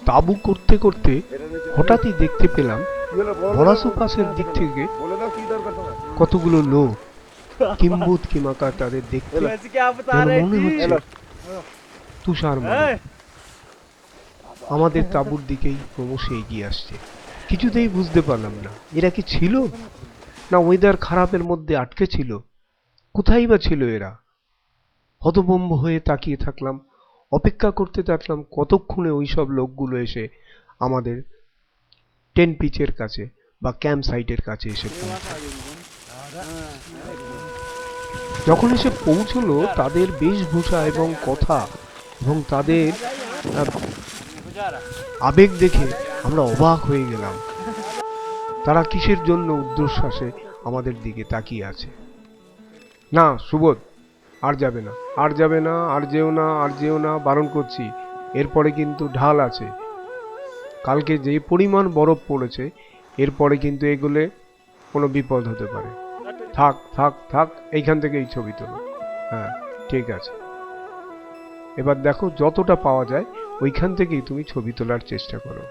তাঁবু করতে করতে হঠাৎই দেখতে পেলাম বরাসু পাশের দিক থেকে কতগুলো লোক কিম্বুত কিমাকা তাদের দেখতে যেন মনে হচ্ছে তুষার মানব আমাদের তাঁবুর দিকেই ক্রমশ এগিয়ে আসছে। কিছুতেই বুঝতে পারলাম না এরা কি ছিল না ওয়েদার খারাপের মধ্যে আটকে ছিল, কোথায় বা ছিল এরা। হতভম্ব হয়ে তাকিয়ে থাকলাম, অপেক্ষা করতে থাকলাম কতক্ষণে ওই সব লোকগুলো এসে আমাদের টেন্ট পিচের কাছে বা ক্যাম্প সাইটের কাছে এসে পৌঁছায়। যখন এসে পৌঁছলো তাদের বেশভূষা এবং কথা এবং তাদের আবেগ দেখে আমরা অবাক হয়ে গেলাম। তারা কিসের জন্য ঊর্ধ্বশ্বাসে আমাদের দিকে তাকিয়ে আছে। না সুবোধ, আর যাবে না, আর যাবে না, আর যেও না, আর যেও না, বারণ করছি। এরপরে কিন্তু ঢাল আছে, কালকে যে পরিমাণ বরফ পড়েছে এরপরে কিন্তু এগুলো কোনো বিপদ হতে পারে। থাক থাক থাক, এইখান থেকেই ছবি তোলো। হ্যাঁ ঠিক আছে, এবার দেখো যতটা পাওয়া যায় ওইখান থেকেই তুমি ছবি তোলার চেষ্টা করো।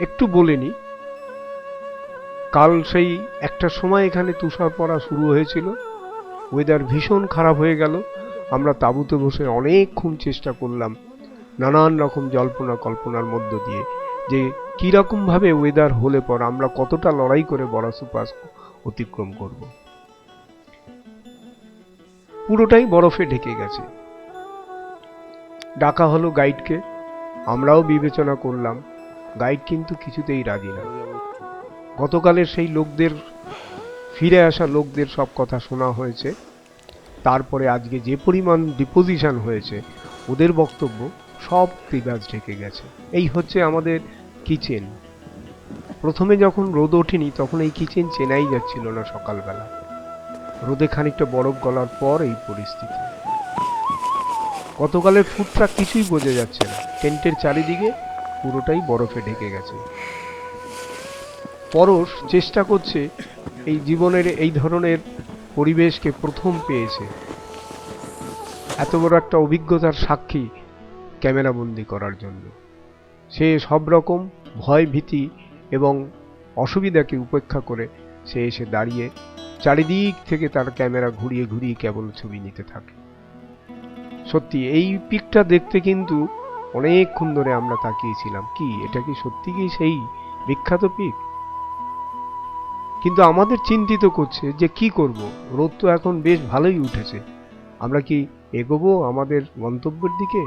একটু বলে নি, কাল সেই একটা সময় এখানে তুষার পড়া শুরু হয়েছিল, ওয়েদার ভীষণ খারাপ হয়ে গেল। আমরা তাঁবুতে বসে অনেকক্ষণ চেষ্টা করলাম নানান রকম জল্পনা কল্পনার মধ্য দিয়ে যে কিরকম ভাবে ওয়েদার হলে পর আমরা কতটা লড়াই করে বরাসু পাস অতিক্রম করব। পুরোটাই বরফে ঢেকে গেছে। ডাকা হলো গাইডকে, আমরাও বিবেচনা করলাম, গাইড কিন্তু কিছুতেই রাজি না। গতকালের সেই লোকদের, ফিরে আসা লোকদের সব কথা শোনা হয়েছে, তারপরে আজকে যে পরিমাণ ডিপোজিশন হয়েছে ওদের বক্তব্য সব ত্রিবাজ ঢেকে গেছে। এই হচ্ছে আমাদের কিচেন। প্রথমে যখন রোদ ওঠেনি তখন এই কিচেন চেনাই যাচ্ছিল না, সকালবেলা রোদে খানিকটা বরফ গলার পর এই পরিস্থিতি। গতকালের ফুড ট্রাক কিছুই বোঝা যাচ্ছে না, টেন্টের চারিদিকে পুরোটাই বরফে ঢেকে গেছে। পরশ চেষ্টা করছে এই জীবনের এই ধরনের পরিবেশকে প্রথম পেয়েছে, এত বড় একটা অভিজ্ঞতার সাক্ষী ক্যামেরাবন্দি করার জন্য। সে সব রকম ভয় ভীতি এবং অসুবিধাকে উপেক্ষা করে সে এসে দাঁড়িয়ে চারিদিক থেকে তার ক্যামেরা ঘুরিয়ে ঘুরিয়ে কেবল ছবি নিতে থাকে। সত্যি এই পিকটা দেখতে কিন্তু অনেকক্ষণ ধরে আমরা তাকিয়েছিলাম, কি এটা কি সত্যি কি সেই বিখ্যাত পিক? কিন্তু আমাদের চিন্তিত করছে যে কি করব, রোদ তো এখন বেশ ভালোই উঠেছে, আমরা কি এগোবো আমাদের গন্তব্যের দিকে?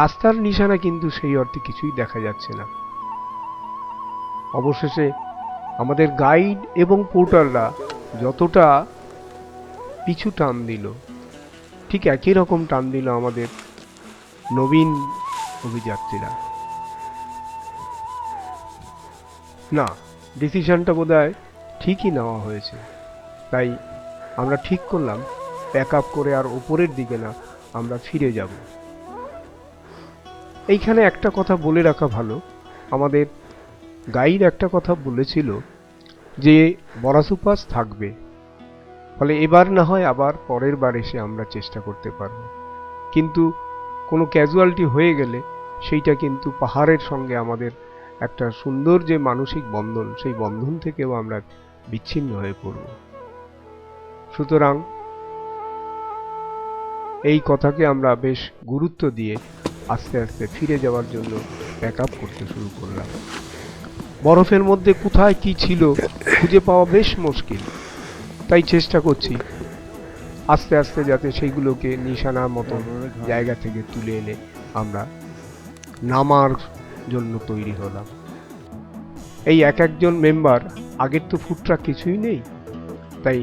রাস্তার নিশানা কিন্তু সেই অর্থে কিছুই দেখা যাচ্ছে না। অবশেষে আমাদের গাইড এবং পোর্টাররা যতটা পিছু টান দিল, ঠিক একই রকম টান দিল আমাদের নবীন অভিযাত্রীরা। না, ডিসিশনটা বোধহয় ঠিকই নেওয়া হয়েছে। তাই আমরা ঠিক করলাম প্যাক আপ করে আর ওপরের দিকে না, আমরা ফিরে যাব। এইখানে একটা কথা বলে রাখা ভালো, আমাদের গাইড একটা কথা বলেছিল যে বরাসু পাস থাকবে, ফলে এবার না হয় আবার পরের বার এসে আমরা চেষ্টা করতে পারব। কিন্তু কোনো ক্যাজুয়ালিটি হয়ে গেলে সেইটা কিন্তু পাহাড়ের সঙ্গে আমাদের একটা সুন্দর যে মানসিক বন্ধন, সেই বন্ধন থেকেও আমরা বিচ্ছিন্ন হয়ে পড়ব। সুতরাং এই কথাকে আমরা বেশ গুরুত্ব দিয়ে আস্তে আস্তে ফিরে যাওয়ার জন্য প্যাক আপ করতে শুরু করলাম। বরফের মধ্যে কোথায় কি ছিল খুঁজে পাওয়া বেশ মুশকিল, তাই চেষ্টা করছি আস্তে আস্তে যাতে সেইগুলোকে নিশানার মতো জায়গা থেকে তুলে এনে আমরা নামার জন্য তৈরি হলাম। এই এক একজন মেম্বার, আগের তো ফুড ট্রাক কিছুই নেই, তাই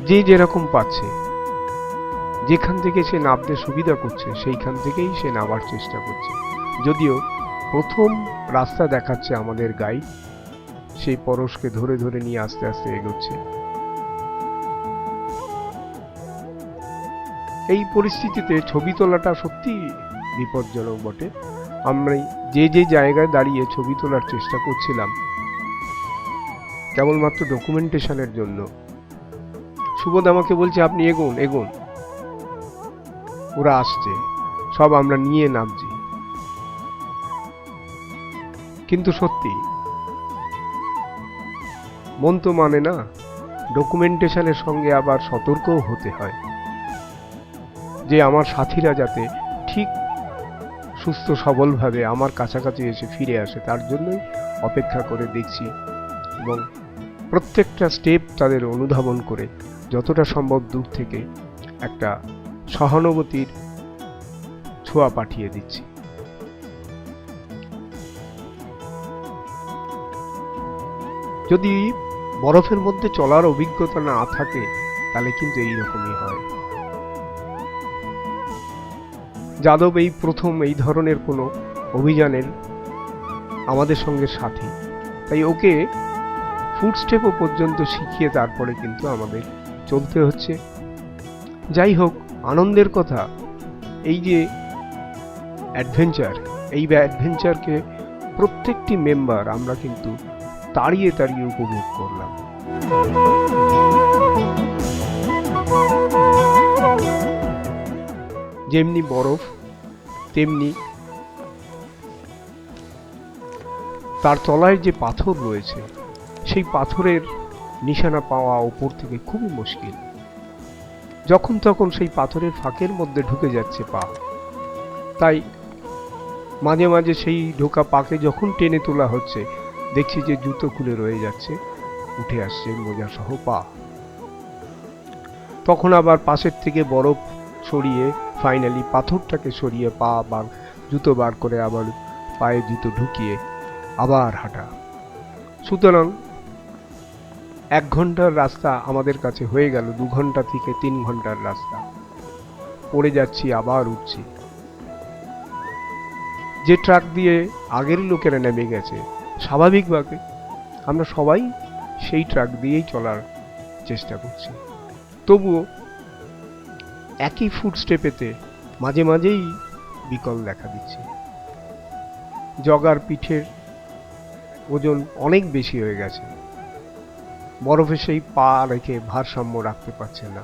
যে যেরকম পাচ্ছে যেখান থেকে সে নামতে সুবিধা করছে সেইখান থেকেই সে নামার চেষ্টা করছে। যদিও প্রথম রাস্তা দেখাচ্ছে আমাদের গাইড, সেই পরশকে ধরে ধরে নিয়ে আস্তে আস্তে এগোচ্ছে। এই পরিস্থিতিতে ছবি তোলাটা সত্যি বিপজ্জনক বটে। আমরা যে যে জায়গায় দাঁড়িয়ে ছবি তোলার চেষ্টা করছিলাম কেবলমাত্র ডকুমেন্টেশনের জন্য, সুবোধ আমাকে বলছে আপনি এগোন এগোন, ওরা আসছে। সব আমরা নিয়ে নামছি। কিন্তু সত্যি মন তো মানে না, ডকুমেন্টেশনের সঙ্গে আবার সতর্কও হতে হয় যে আমার সাথীরা যাতে ঠিক সুস্থ সবলভাবে আমার কাছাকাছি এসে ফিরে আসে, তার জন্যই অপেক্ষা করে দেখছি এবং প্রত্যেকটা স্টেপ তাদের অনুধাবন করে যতটা সম্ভব দূর থেকে একটা সহানুভূতির ছোঁয়া পাঠিয়ে দিচ্ছি। যদি বরফের মধ্যে চলার অভিজ্ঞতা না থাকে তাহলে কিন্তু এইরকমই হয়। যাদব এই প্রথম এই ধরনের কোনো অভিযানের আমাদের সঙ্গে সাথী, তাই ওকে ফুটস্টেপও পর্যন্ত শিখিয়ে তারপরে কিন্তু আমাদের চলতে হচ্ছে। যাই হোক, আনন্দের কথা এই যে অ্যাডভেঞ্চার, এই অ্যাডভেঞ্চারকে প্রত্যেকটি মেম্বার আমরা কিন্তু তাড়িয়ে তাড়িয়ে উপভোগ করলাম। যেমনি বরফ তেমনি তার তলায় যে পাথর রয়েছে সেই পাথরের নিশানা পাওয়া উপর থেকে খুবই মুশকিল। যখন তখন সেই পাথরের ফাঁকের মধ্যে ঢুকে যাচ্ছে পা, তাই মাঝে মাঝে সেই ঢোকা পাকে যখন টেনে তোলা হচ্ছে দেখছি যে জুতো খুলে রয়ে যাচ্ছে, উঠে আসছে মোজা সহ পা। তখন আবার পাশের থেকে বরফ সরিয়ে ফাইনালি পাথরটাকে সরিয়ে পা বার জুতো বার করে আবার পায়ে জুতো ঢুকিয়ে আবার হাঁটা। সুতরাং 1 ঘন্টার রাস্তা আমাদের কাছে হয়ে গেল 2 ঘন্টা থেকে 3 ঘন্টার রাস্তা। পড়ে যাচ্ছি, আবার উঠছি। যে ট্রাক দিয়ে আগের লোকেরা নেমে গেছে, স্বাভাবিকভাবে আমরা সবাই সেই ট্রাক দিয়েই চলার চেষ্টা করছি। তবুও একই ফুটস্টেপেতে মাঝে মাঝেই বিকল দেখা দিচ্ছে। জগার পিঠের ওজন অনেক বেশি হয়ে গেছে, বরফে সেই পা রেখে ভারসাম্য রাখতে পারছে না।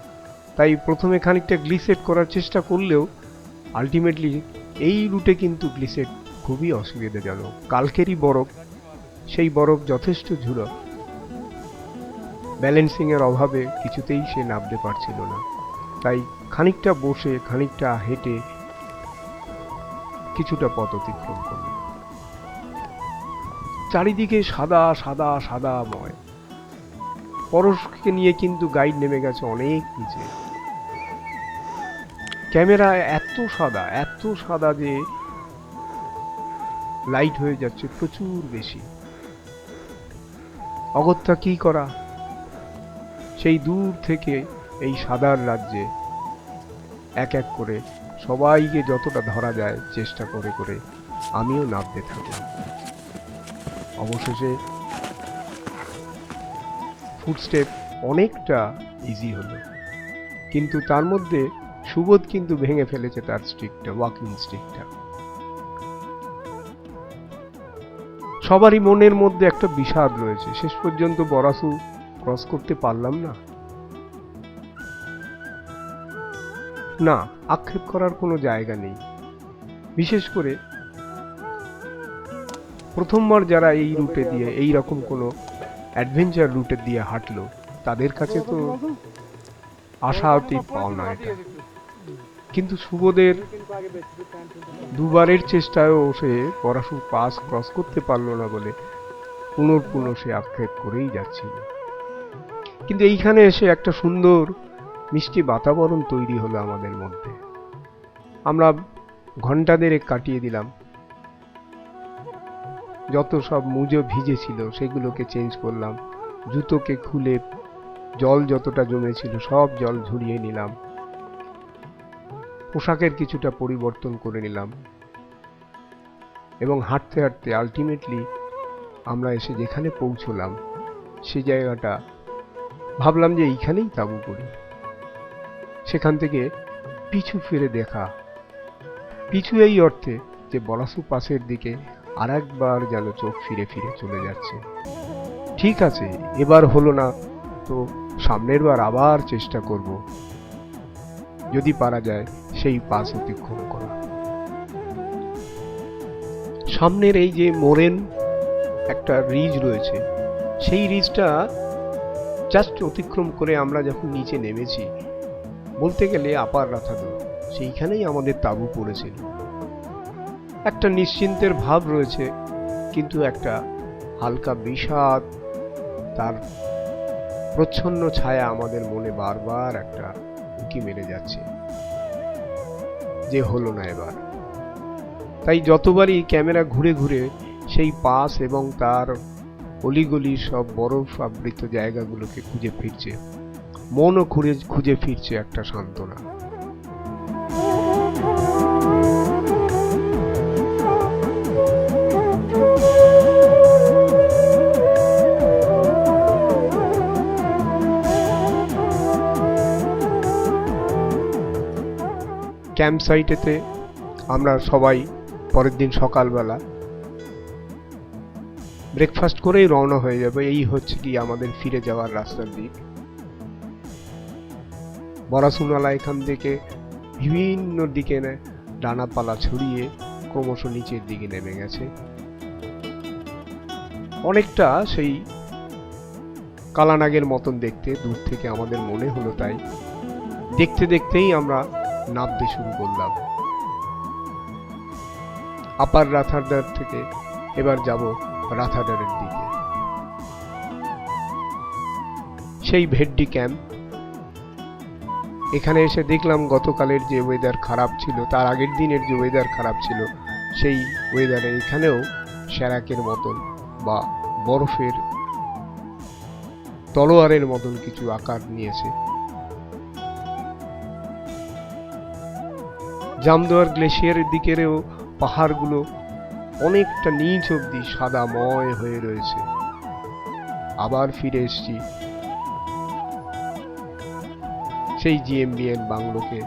তাই প্রথমে খানিকটা গ্লিসেট করার চেষ্টা করলেও আলটিমেটলি এই রুটে কিন্তু গ্লিসেট খুবই অসুবিধাজনক। কালকেরই বরফ, সেই বরফ যথেষ্ট ঝুড়ো, ব্যালেন্সিং এর অভাবে কিছুতেই সে নামতে পারছিল না। তাই খানিকটা বসে খানিকটা হেঁটে কিছুটা পথ অতিক্রম করল। চারিদিকে সাদা সাদা সাদাময়। পরশকে নিয়ে কিন্তু গাইড নেমে গেছে অনেক নিচে। ক্যামেরা এত সাদা যে লাইট হয়ে যাচ্ছে প্রচুর বেশি। অগত্যা কি করা, সেই দূর থেকে এই সাদার রাজ্যে এক এক করে সবাইকে যতটা ধরা যায় চেষ্টা করে করে আমিও নামতে থাকলাম। অবশেষে ফুটস্টেপ অনেকটা ইজি হলো, কিন্তু তার মধ্যে সুবোধ কিন্তু ভেঙে ফেলেছে তার স্ট্রিকটা, ওয়াকিং স্ট্রিকটা। সবারই মনের মধ্যে একটা বিষাদ রয়েছে। শেষ পর্যন্ত বরাসু ক্রস করতে পারলাম না। না, আক্ষেপ করার কোনো জায়গা নেই। বিশেষ করে প্রথমবার যারা এই রুটে দিয়ে এই রকম কোনো অ্যাডভেঞ্চার রুটে দিয়ে হাঁটলো তাদের কাছে তো আশাতীত পাওনা এটা। কিন্তু সুবোধের দুবারের চেষ্টায়ও সে বরাসু পাস ক্রস করতে পারলো না বলে পুনর্পুন সে আক্ষেপ করেই যাচ্ছিল। কিন্তু এইখানে এসে একটা সুন্দর মিষ্টি বাতাবরণ তৈরি হলো আমাদের মধ্যে। আমরা ঘন্টা দেড়েক কাটিয়ে দিলাম। যত সব মুজো ভিজে ছিল সেগুলোকে চেঞ্জ করলাম, জুতোকে খুলে জল যতটা জমেছিল সব জল ঝরিয়ে নিলাম, পোশাকের কিছুটা পরিবর্তন করে নিলাম এবং হাঁটতে হাঁটতে আলটিমেটলি আমরা এসে যেখানে পৌঁছলাম সেই জায়গাটা ভাবলাম যে এইখানেই তাঁবু করি। সেখান থেকে পিছু ফিরে দেখা, পিছু এই অর্থে যে বরাসু পাসের দিকে আর একবার যেন চোখ ফিরে ফিরে চলে যাচ্ছে। ঠিক আছে, এবার হলো না তো সামনের বার আবার চেষ্টা করব, যদি পারা যায় সেই পাস অতিক্রম করা। সামনের এই যে মোরেন একটা রিজ রয়েছে, সেই রিজটা জাস্ট অতিক্রম করে আমরা যখন নিচে নেমেছি, বলতে গেলে আপার রাথাদো, সেইখানেই আমাদের তাঁবু পড়েছিল। একটা নিশ্চিন্তের ভাব রয়েছে, কিন্তু একটা হালকা বিষাদ, তার প্রচ্ছন্ন ছায়া আমাদের মনে বারবার একটা উঁকি মেরে যাচ্ছে যে হলো না এবার। তাই যতবারই ক্যামেরা ঘুরে ঘুরে সেই পাস এবং তার অলিগলি সব বরফ আবৃত জায়গাগুলোকে খুঁজে ফিরছে, মনও খুঁজে ফিরছে একটা সান্ত্বনা। ক্যাম্প সাইটেতে আমরা সবাই পরের দিন সকালবেলা ব্রেকফাস্ট করেই রওনা হয়ে যাবে। এই হচ্ছে কি আমাদের ফিরে যাওয়ার রাস্তার দিক। বরাসুনালা এখান থেকে বিভিন্ন দিকে ডানাপালা ছড়িয়ে ক্রমশ নিচের দিকে নেমে গেছে, অনেকটা সেই কালানাগের মতন দেখতে দূর থেকে আমাদের মনে হলো। তাই দেখতে দেখতেই আমরা নামতে শুরু করলাম। আপার রাথারদার থেকে এবার যাব রাথাডারের দিকে। সেই ভেড্ডি ক্যাম্প, এখানে এসে দেখলাম গতকালের যে ওয়েদার খারাপ ছিল, তার আগের দিনের যে ওয়েদার খারাপ ছিল, সেই ওয়েদারে এখানেও স্যারাকের মতন বা বরফের তলোয়ারের মতন কিছু আকার নিয়েছে। জামদুয়ার গ্লেশিয়ারের দিকেরও পাহাড়গুলো অনেকটা নিচ অব্দি সাদাময় হয়ে রয়েছে। আবার ফিরে এসেছি সেই জিএমবিএন বাংলোকে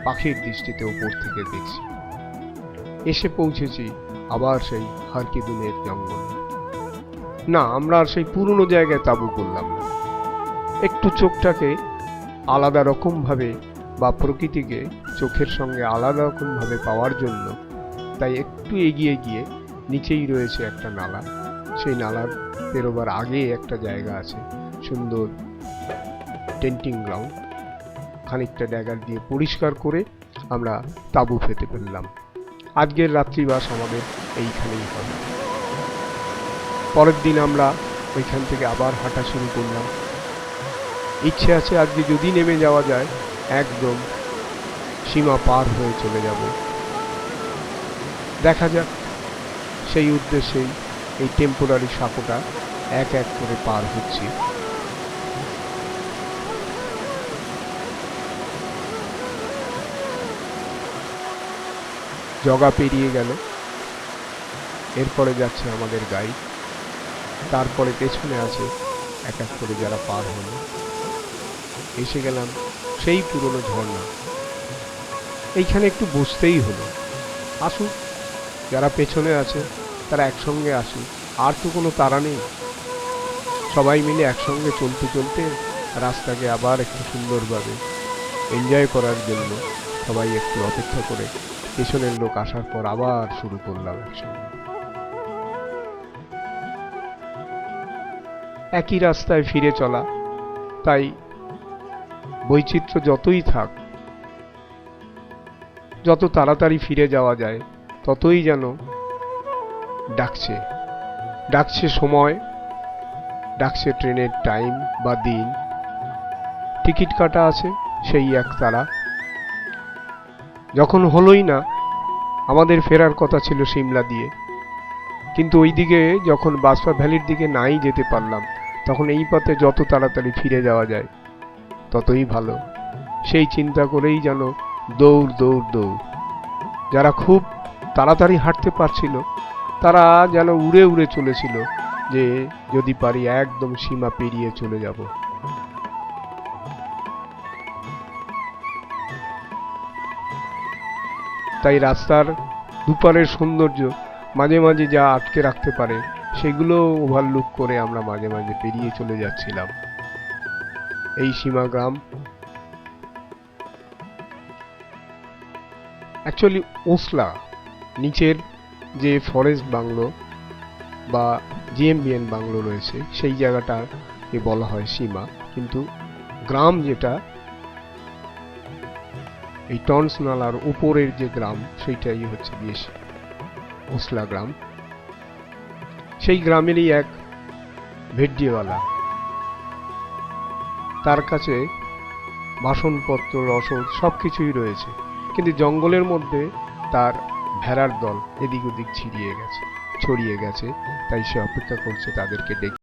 পাখির দৃষ্টিতে ওপর থেকে দেখছি। এসে পৌঁছেছি আবার সেই হারকিদুনের জঙ্গলে। না, আমরা আর সেই পুরনো জায়গায় তাঁবু করলাম না, একটু চোখটাকে আলাদা রকম ভাবে বা প্রকৃতিকে চোখের সঙ্গে আলাদা রকম ভাবে পাওয়ার জন্য তাই একটু এগিয়ে গিয়ে নিচেই রয়েছে একটা নালা। সেই নালার পেরোবার আগে একটা জায়গা আছে, সুন্দর টেন্টিং গ্রাউন্ড। খানিকটা ড্যাগার দিয়ে পরিষ্কার করে আমরা তাঁবু পেতে ফেললাম। আজকের রাত্রিবাস আমাদের এইখানেই হবে। পরের দিন আমরা ওইখান থেকে আবার হাঁটা শুরু করলাম। ইচ্ছে আছে আজকে যদি নেমে যাওয়া যায়, একদম সীমা পার হয়ে চলে যাব। দেখা যাক, সেই উদ্দেশ্যেই এই টেম্পোরারি সাঁকোটা এক এক করে পার হচ্ছি। জগা পেরিয়ে গেল, এরপরে যাচ্ছে আমাদের গাইড, তারপরে পেছনে আছে এক এক করে যারা পার হলো। এসে গেলাম সেই পুরনো ঝর্ণা। এইখানে একটু বসতেই হলো। আসুক যারা পেছনে আছে তারা একসঙ্গে আসুক, আর তো কোনো তাড়া নেই। সবাই মিলে একসঙ্গে চলতে চলতে রাস্তাকে আবার একটু সুন্দরভাবে এনজয় করার জন্য সবাই একটু অপেক্ষা করে পেছনের লোক আসার পর আবার শুরু করলাম একসঙ্গে। একই রাস্তায় ফিরে চলা, তাই বৈচিত্র্য যতই থাক, যত তাড়াতাড়ি ফিরে যাওয়া যায় ততই যেন ডাকছে ডাকছে সময়, ডাকছে ট্রেনের টাইম বা দিন। টিকিট কাটা আছে সেই এক তারা। যখন হলোই না, আমাদের ফেরার কথা ছিল সিমলা দিয়ে, কিন্তু ওইদিকে যখন বাসপা ভ্যালির দিকে নাই যেতে পারলাম, তখন এই পথে যত তাড়াতাড়ি ফিরে যাওয়া যায় ততই ভালো। সেই চিন্তা করেই যেন দৌড় দৌড় দৌড়। যারা খুব তাড়াতাড়ি হাঁটতে পারছিল তারা যেন উড়ে উড়ে চলেছিল যে যদি পারি একদম সীমা পেরিয়ে চলে যাব। তাই রাস্তার দুপারের সৌন্দর্য মাঝে মাঝে যা আটকে রাখতে পারে সেগুলো ওভারলুক করে আমরা মাঝে মাঝে পেরিয়ে চলে যাচ্ছিলাম। এই সীমা গ্রাম অ্যাকচুয়ালি ওসলা, নিচের যে ফরেস্ট বাংলো বা জিএমবিএন বাংলো রয়েছে সেই জায়গাটাকে বলা হয় সীমা, কিন্তু গ্রাম যেটা এই টন্স নালার উপরের যে গ্রাম সেইটাই হচ্ছে গিয়ে ওসলা গ্রাম। সেই গ্রামেরই এক ভেড্ডিওয়ালা, তার কাছে বাসনপত্র রসদ সবকিছুই রয়েছে, কিন্তু জঙ্গলের মধ্যে তার ভেড়ার দল এদিক ওদিক ছড়িয়ে গেছে, তাই সে অপেক্ষা করছে তাদেরকে ডেকে